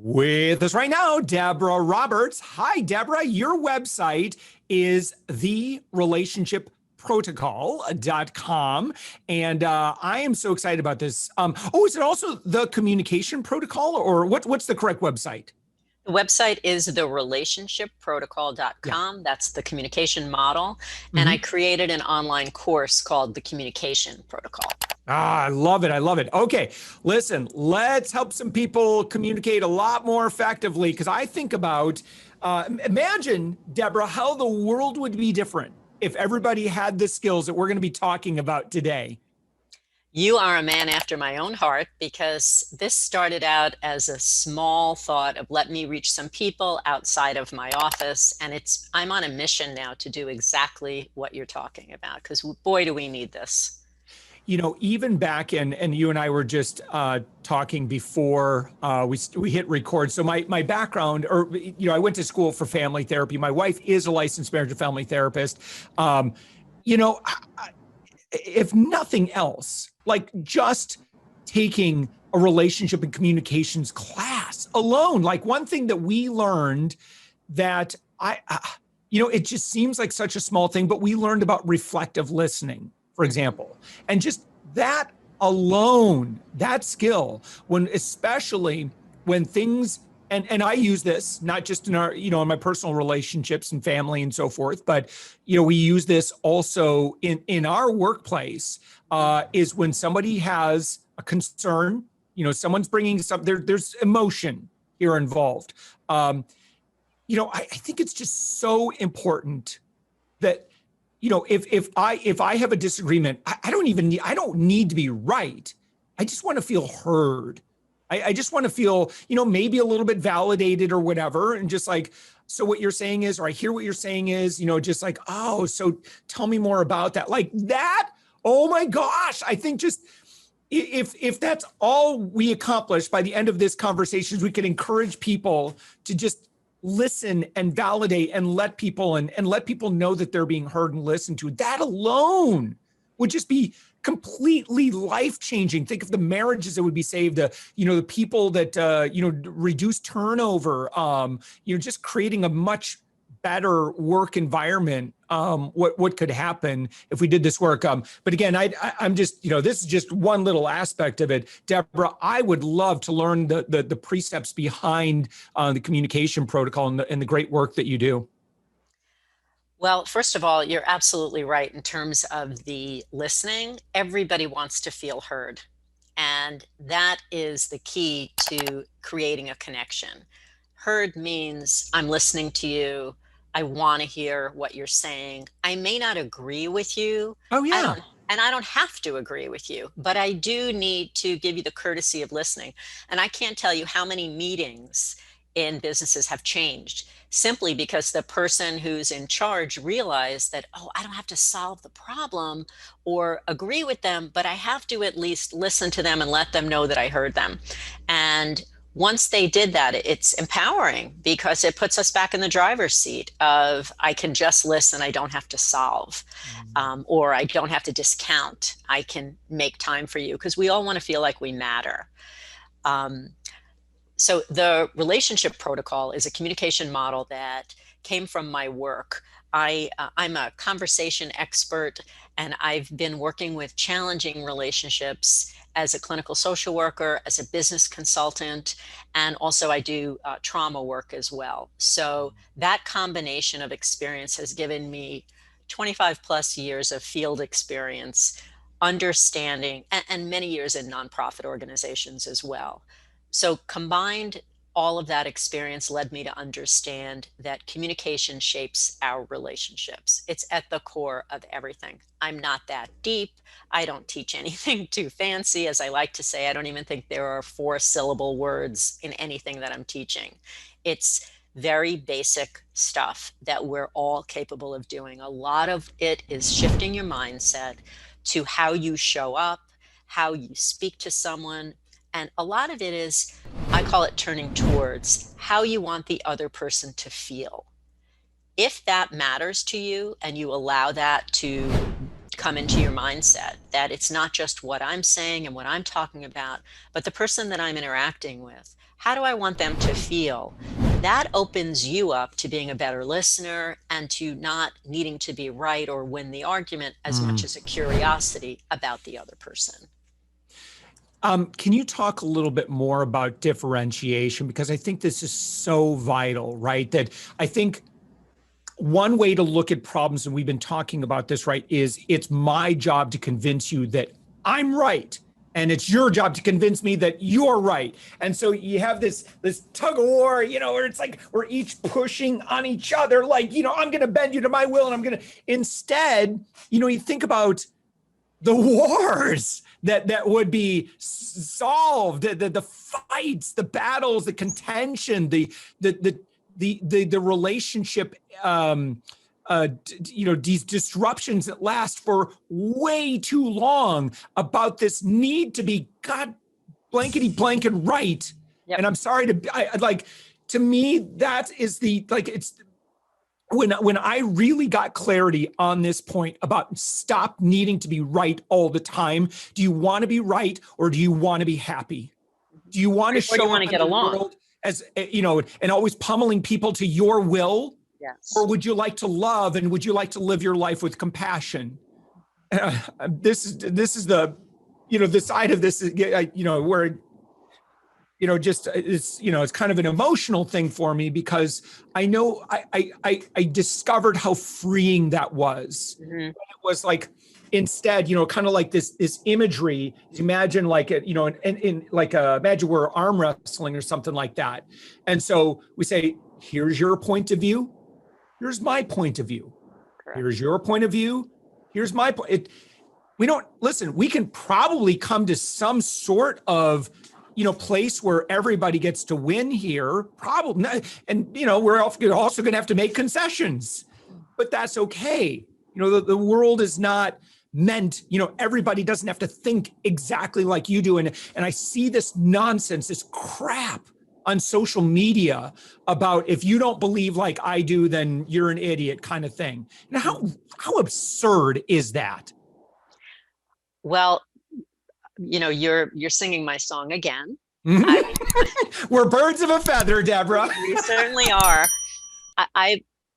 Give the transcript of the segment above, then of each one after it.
With us right now, Debra Roberts. Hi, Debra. Your website is therelationshipprotocol.com. And I am so excited about this. Is it also the communication protocol, or what's the correct website? The website is Yeah. therelationshipprotocol.com. That's the communication model. And I created an online course called the Communication Protocol. I love it. I love it. Okay, listen, let's help some people communicate a lot more effectively, because I think about, imagine, Debra, how the world would be different if everybody had the skills that we're going to be talking about today. You are a man after my own heart, because this started out as a small thought of let me reach some people outside of my office. And I'm on a mission now to do exactly what you're talking about, because boy, do we need this. You know, even back in, and you and I were just talking before we hit record. So my background, I went to school for family therapy. My wife is a licensed marriage and family therapist. If nothing else, like just taking a relationship and communications class alone, like one thing that we learned that it just seems like such a small thing, but we learned about reflective listening, for example, and just that alone, that skill, especially when things, and I use this not just in in my personal relationships and family and so forth, but we use this also in our workplace, is when somebody has a concern, someone's bringing there's emotion here involved. I think it's just so important that if I have a disagreement, I don't need to be right. I just want to feel heard. I just want to feel, maybe a little bit validated or whatever. And just like, so what you're saying is, or I hear what you're saying is, just like, oh, so tell me more about that. Like that. Oh my gosh. I think just if that's all we accomplish by the end of this conversation, we can encourage people to just listen and validate and let people know that they're being heard and listened to. That alone would just be completely life-changing. Think of the marriages that would be saved, the people that, reduce turnover, just creating a much better work environment. What could happen if we did this work? But again, I'm just, this is just one little aspect of it. Debra, I would love to learn the precepts behind the communication protocol and the great work that you do. Well, first of all, you're absolutely right in terms of the listening. Everybody wants to feel heard. And that is the key to creating a connection. Heard means I'm listening to you. I want to hear what you're saying. I may not agree with you. Oh, yeah. I don't have to agree with you, but I do need to give you the courtesy of listening. And I can't tell you how many meetings in businesses have changed simply because the person who's in charge realized that, oh, I don't have to solve the problem or agree with them, but I have to at least listen to them and let them know that I heard them. And once they did that, it's empowering because it puts us back in the driver's seat of I can just listen, I don't have to solve, or I don't have to discount. I can make time for you because we all want to feel like we matter. So the relationship protocol is a communication model that came from my work. I'm a conversation expert, and I've been working with challenging relationships as a clinical social worker, as a business consultant, and also I do trauma work as well. So that combination of experience has given me 25 plus years of field experience, understanding, and many years in nonprofit organizations as well. So combined, all of that experience led me to understand that communication shapes our relationships. It's at the core of everything. I'm not that deep. I don't teach anything too fancy. As I like to say, I don't even think there are 4-syllable words in anything that I'm teaching. It's very basic stuff that we're all capable of doing. A lot of it is shifting your mindset to how you show up, how you speak to someone. And a lot of it is, I call it turning towards how you want the other person to feel. If that matters to you and you allow that to come into your mindset, that it's not just what I'm saying and what I'm talking about, but the person that I'm interacting with, How do I want them to feel? That opens you up to being a better listener and to not needing to be right or win the argument as much as a curiosity about the other person. Can you talk a little bit more about differentiation? Because I think this is so vital, right? That I think one way to look at problems, and we've been talking about this, right, is it's my job to convince you that I'm right. And it's your job to convince me that you're right. And so you have this tug of war, where it's like we're each pushing on each other, like, I'm going to bend you to my will. And I'm going to, instead, you think about the wars that would be solved, the fights, the battles, the contention, the relationship, these disruptions that last for way too long about this need to be God blankety blanket right. Yep. And I'm sorry to me, that is it's when I really got clarity on this point about stop needing to be right all the time. Do you want to be right or do you want to be happy? Do you want to show up in the world as, and always pummeling people to your will? Yes. Or would you like to love and would you like to live your life with compassion? This is the, the side of this, where it's kind of an emotional thing for me because I know I discovered how freeing that was. Mm-hmm. It was like, instead, kind of like this imagery, imagine like, imagine we're arm wrestling or something like that. And so we say, here's your point of view. Here's my point of view. Correct. Here's your point of view. Here's my point. We can probably come to some sort of, place where everybody gets to win here, probably. And, we're also going to have to make concessions, but that's okay. The world is not meant, everybody doesn't have to think exactly like you do. And I see this nonsense, this crap on social media about if you don't believe like I do, then you're an idiot kind of thing. How absurd is that? Well, you're singing my song again. We're birds of a feather, Debra. We certainly are.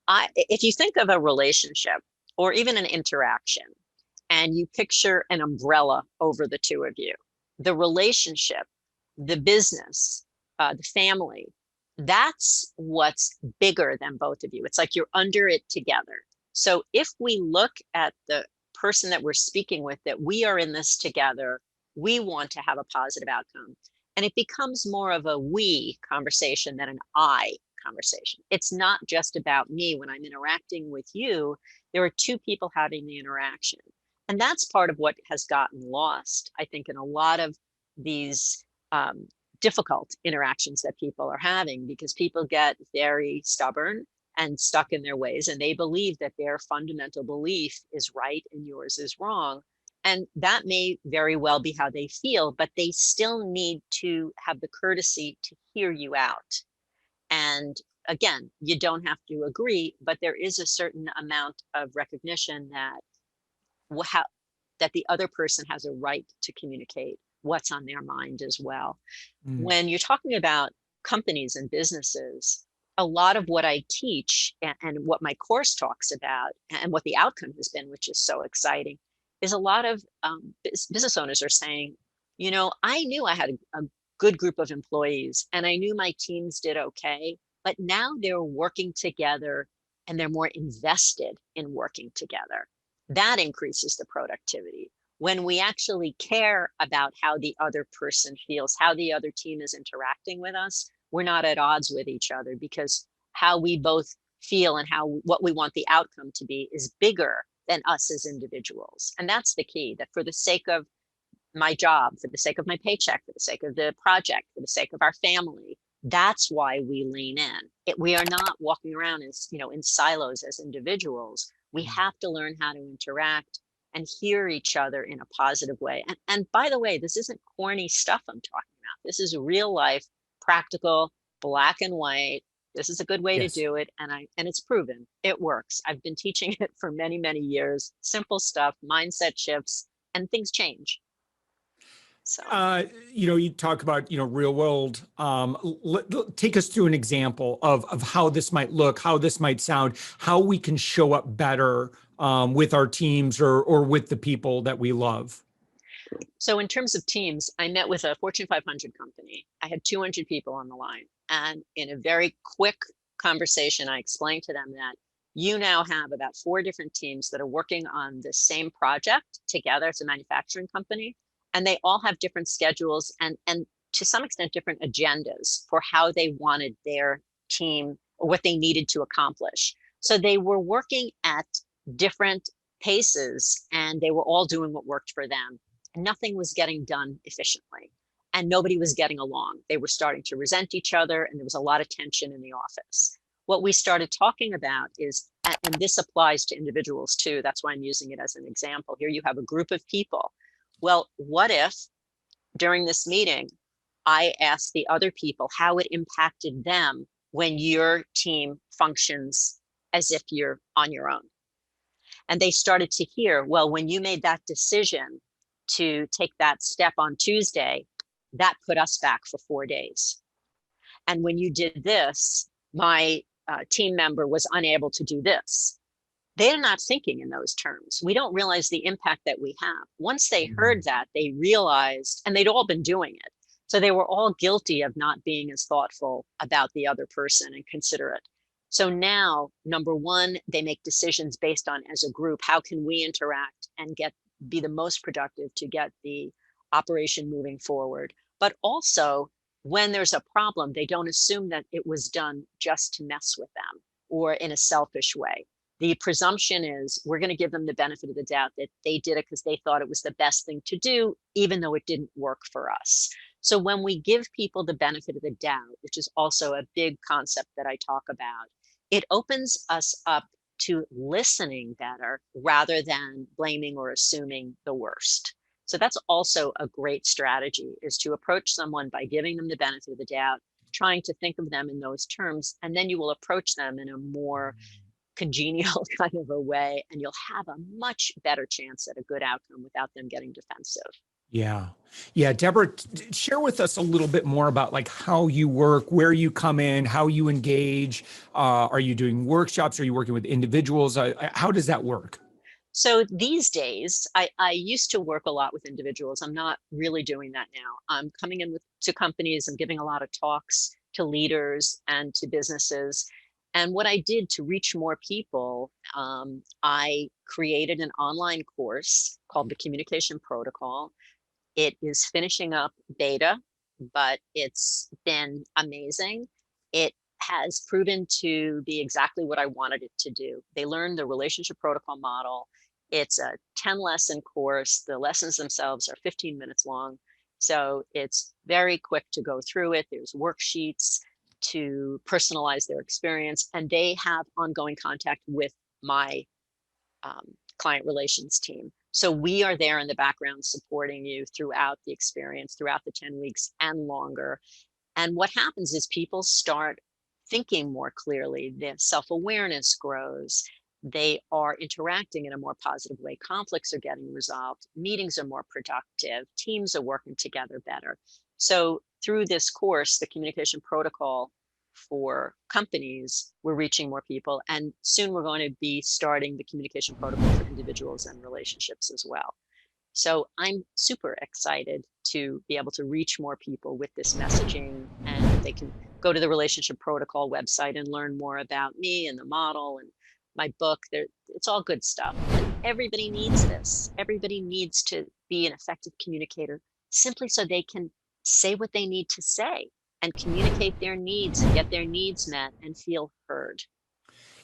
If you think of a relationship or even an interaction, and you picture an umbrella over the two of you, the relationship, the business, the family, that's what's bigger than both of you. It's like you're under it together. So if we look at the person that we're speaking with, that we are in this together, we want to have a positive outcome. And it becomes more of a we conversation than an I conversation. It's not just about me. When I'm interacting with you, there are two people having the interaction. And that's part of what has gotten lost, I think, in a lot of these difficult interactions that people are having, because people get very stubborn and stuck in their ways, and they believe that their fundamental belief is right and yours is wrong. And that may very well be how they feel, but they still need to have the courtesy to hear you out. And again, you don't have to agree, but there is a certain amount of recognition that that the other person has a right to communicate what's on their mind as well. When you're talking about companies and businesses, a lot of what I teach and what my course talks about and what the outcome has been, which is so exciting, is a lot of business owners are saying, I knew I had a good group of employees and I knew my teams did okay, but now they're working together and they're more invested in working together. That increases the productivity. When we actually care about how the other person feels, how the other team is interacting with us, we're not at odds with each other, because how we both feel and what we want the outcome to be is bigger than us as individuals. And that's the key, that for the sake of my job, for the sake of my paycheck, for the sake of the project, for the sake of our family, that's why we lean in. We are not walking around as, in silos as individuals. We have to learn how to interact and hear each other in a positive way. And by the way, this isn't corny stuff I'm talking about. This is real life, practical, black and white. This is a good way to do it. And it's proven. It works. I've been teaching it for many, many years. Simple stuff, mindset shifts, and things change. So. You talk about, real world. Take us through an example of how this might look, how this might sound, how we can show up better with our teams or with the people that we love. So in terms of teams, I met with a Fortune 500 company. I had 200 people on the line. And in a very quick conversation, I explained to them that you now have about 4 different teams that are working on the same project together. It's a manufacturing company, and they all have different schedules and to some extent different agendas for how they wanted their team or what they needed to accomplish. So they were working at different paces, and they were all doing what worked for them. Nothing was getting done efficiently, and nobody was getting along. They were starting to resent each other, and there was a lot of tension in the office. What we started talking about is, and this applies to individuals too, that's why I'm using it as an example. Here you have a group of people. Well, what if during this meeting, I asked the other people how it impacted them when your team functions as if you're on your own? And they started to hear, well, when you made that decision to take that step on Tuesday, that put us back for 4 days. And when you did this, my team member was unable to do this. They're not thinking in those terms. We don't realize the impact that we have. Once they heard that, they realized, and they'd all been doing it. So they were all guilty of not being as thoughtful about the other person and considerate. So now, number one, they make decisions based on, as a group, how can we interact and be the most productive to get the operation moving forward. But also, when there's a problem, they don't assume that it was done just to mess with them or in a selfish way. The presumption is we're going to give them the benefit of the doubt that they did it because they thought it was the best thing to do, even though it didn't work for us. So when we give people the benefit of the doubt, which is also a big concept that I talk about, it opens us up to listening better rather than blaming or assuming the worst. So that's also a great strategy, is to approach someone by giving them the benefit of the doubt, trying to think of them in those terms, and then you will approach them in a more congenial kind of a way, and you'll have a much better chance at a good outcome without them getting defensive. Yeah. Yeah. Debra, share with us a little bit more about like how you work, where you come in, how you engage. Are you doing workshops? Are you working with individuals? How does that work? So these days, I used to work a lot with individuals. I'm not really doing that now. I'm coming in to companies and giving a lot of talks to leaders and to businesses. And what I did to reach more people, I created an online course called the Communication Protocol. It is finishing up beta, but it's been amazing. It has proven to be exactly what I wanted it to do. They learned the relationship protocol model. It's a 10-lesson course. The lessons themselves are 15 minutes long. So it's very quick to go through it. There's worksheets to personalize their experience, and they have ongoing contact with my client relations team. So we are there in the background supporting you throughout the experience, throughout the 10 weeks and longer. And what happens is people start thinking more clearly, their self-awareness grows, they are interacting in a more positive way, conflicts are getting resolved, meetings are more productive, teams are working together better. So through this course, the Communication Protocol for companies, we're reaching more people, and soon we're going to be starting the Communication Protocol for individuals and relationships as well. So I'm super excited to be able to reach more people with this messaging, and they can go to the Relationship Protocol website and learn more about me and the model and my book. It's all good stuff. And everybody needs this. Everybody needs to be an effective communicator simply so they can say what they need to say and communicate their needs and get their needs met and feel heard.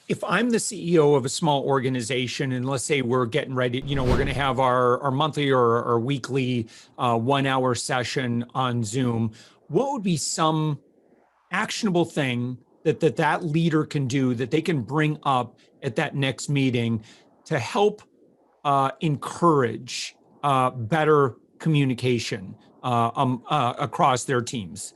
If I'm the CEO of a small organization, and let's say we're getting ready, we're going to have our monthly or our weekly 1 hour session on Zoom, what would be some actionable thing that leader can do that they can bring up at that next meeting to help encourage better communication across their teams?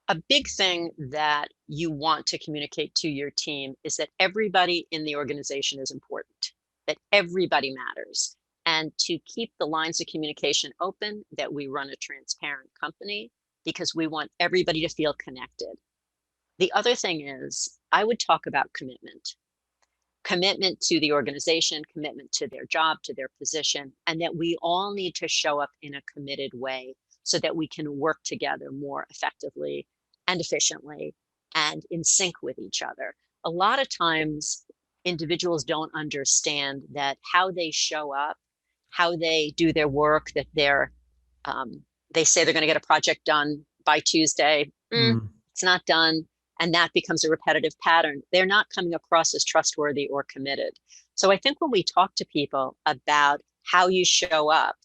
A big thing that you want to communicate to your team is that everybody in the organization is important, that everybody matters. and to keep the lines of communication open, that we run a transparent company because we want everybody to feel connected. The other thing is, I would talk about commitment to the organization, commitment to their job, to their position, and that we all need to show up in a committed way so that we can work together more effectively and efficiently and in sync with each other. A lot of times, individuals don't understand that how they show up, how they do their work, that they say they're going to get a project done by Tuesday. It's not done. And that becomes a repetitive pattern. They're not coming across as trustworthy or committed. So I think when we talk to people about how you show up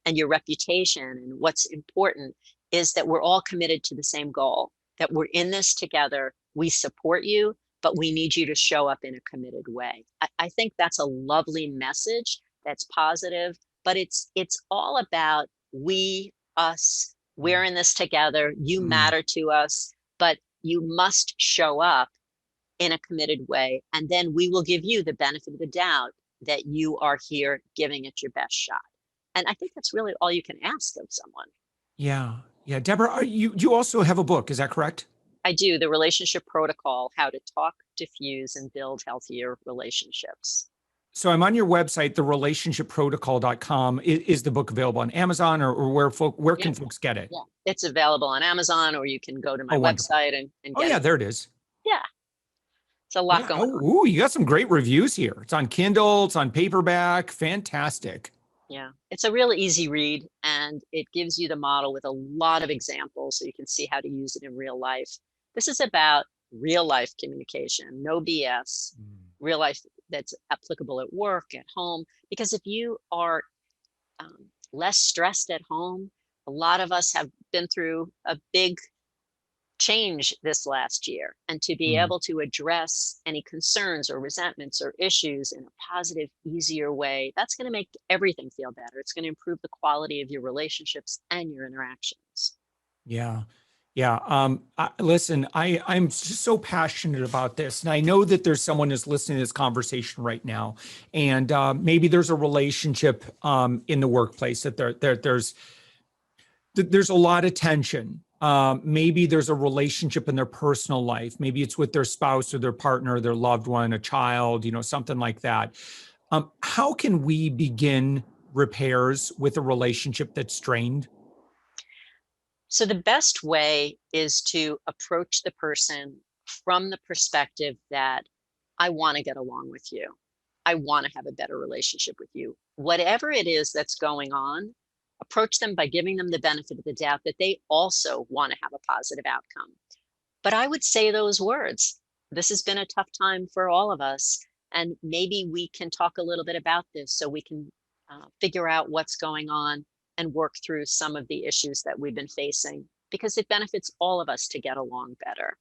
and your reputation and what's important, is that we're all committed to the same goal, that we're in this together. We support you, but we need you to show up in a committed way. I think that's a lovely message that's positive, but it's all about we, us, we're in this together. You matter to us, but you must show up in a committed way. And then we will give you the benefit of the doubt that you are here giving it your best shot. And I think that's really all you can ask of someone. Yeah. Yeah. Debra, you also have a book, is that correct? I do. The Relationship Protocol: How to Talk, Diffuse, and Build Healthier Relationships. So I'm on your website, therelationshipprotocol.com. Is the book available on Amazon, or where can folks get it? Yeah, it's available on Amazon, or you can go to my website and get it. it. There it is. Yeah. It's a lot going on. Ooh, you got some great reviews here. It's on Kindle, it's on paperback. Fantastic. Yeah, it's a really easy read, and it gives you the model with a lot of examples so you can see how to use it in real life. This is about real life communication, no BS, real life that's applicable at work, at home. Because if you are less stressed at home, a lot of us have been through a big change this last year, and to be able to address any concerns or resentments or issues in a positive, easier way, that's going to make everything feel better. It's going to improve the quality of your relationships and your interactions. Yeah. Yeah. Listen, I'm just so passionate about this. And I know that there's someone who's listening to this conversation right now. And maybe there's a relationship in the workplace that there's a lot of tension. Maybe there's a relationship in their personal life. Maybe it's with their spouse or their partner, their loved one, a child, something like that. How can we begin repairs with a relationship that's strained? So the best way is to approach the person from the perspective that I want to get along with you. I want to have a better relationship with you. Whatever it is that's going on, approach them by giving them the benefit of the doubt that they also want to have a positive outcome. But I would say those words. This has been a tough time for all of us. And maybe we can talk a little bit about this so we can figure out what's going on and work through some of the issues that we've been facing, because it benefits all of us to get along better.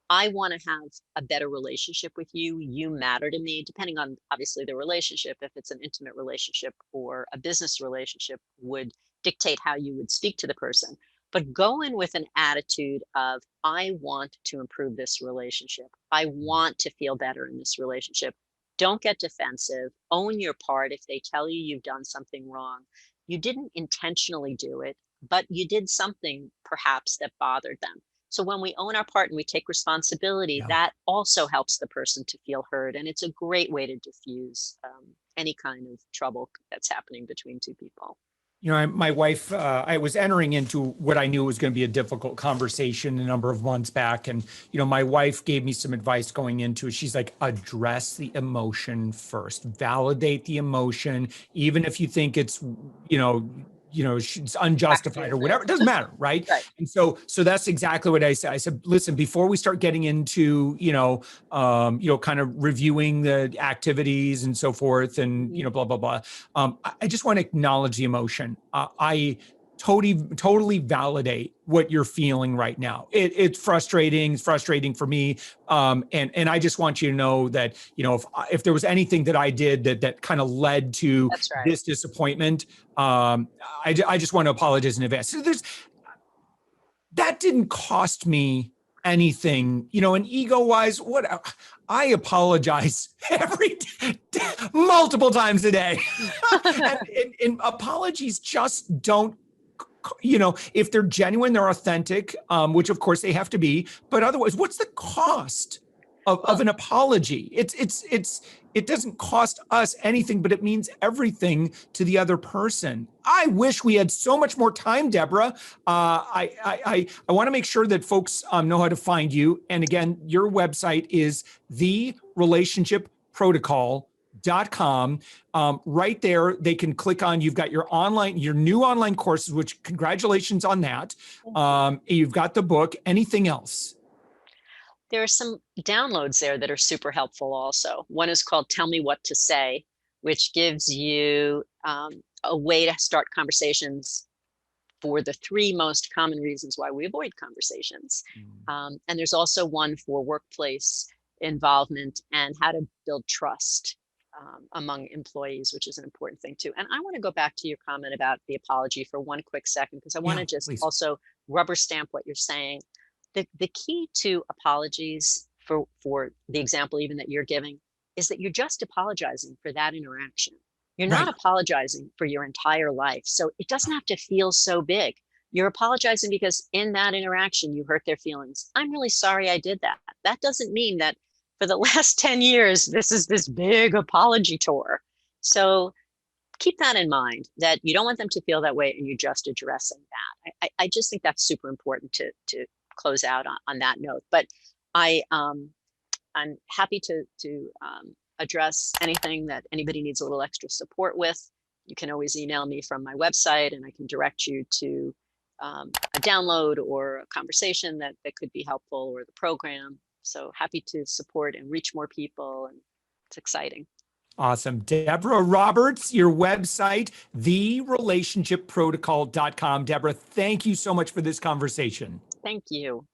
I want to have a better relationship with you. You matter to me, depending on obviously the relationship. If it's an intimate relationship or a business relationship, would dictate how you would speak to the person. But go in with an attitude of, I want to improve this relationship. I want to feel better in this relationship. Don't get defensive. Own your part. If they tell you you've done something wrong, you didn't intentionally do it, but you did something perhaps that bothered them. So when we own our part and we take responsibility, that also helps the person to feel heard. And it's a great way to diffuse any kind of trouble that's happening between two people. My wife, I was entering into what I knew was going to be a difficult conversation a number of months back. And, my wife gave me some advice going into it. She's like, address the emotion first, validate the emotion, even if you think it's, it's unjustified or whatever. It doesn't matter, right? And so that's exactly what I said. I said, listen, before we start getting into, kind of reviewing the activities and so forth, and blah blah blah. I just want to acknowledge the emotion. I totally validate what you're feeling right now. It's frustrating. It's frustrating for me. And I just want you to know that, if there was anything that I did that kind of led to this disappointment, I just want to apologize in advance. So that didn't cost me anything, and ego wise, I apologize multiple times a day. and apologies just don't, if they're genuine, they're authentic, which of course they have to be, but otherwise, what's the cost of an apology? It doesn't cost us anything, but it means everything to the other person. I wish we had so much more time, Debra. I want to make sure that folks know how to find you. And again, your website is therelationshipprotocol.com. Right there, they can click on, you've got your new online courses, which congratulations on that. You've got the book. Anything else? There are some downloads there that are super helpful also. One is called Tell Me What to Say, which gives you a way to start conversations for the 3 most common reasons why we avoid conversations. And there's also one for workplace involvement and how to build trust among employees, which is an important thing too. And I want to go back to your comment about the apology for one quick second, because I want to just also rubber stamp what you're saying. The key to apologies for the example even that you're giving is that you're just apologizing for that interaction. You're not apologizing for your entire life. So it doesn't have to feel so big. You're apologizing because in that interaction, you hurt their feelings. I'm really sorry I did that. That doesn't mean that for the last 10 years, this is this big apology tour. So keep that in mind, that you don't want them to feel that way and you're just addressing that. I just think that's super important to close out on that note. But I'm happy to address anything that anybody needs a little extra support with. You can always email me from my website and I can direct you to a download or a conversation that could be helpful, or the program. So happy to support and reach more people, and it's exciting. Awesome. Debra Roberts, your website, therelationshipprotocol.com. Debra, thank you so much for this conversation. Thank you.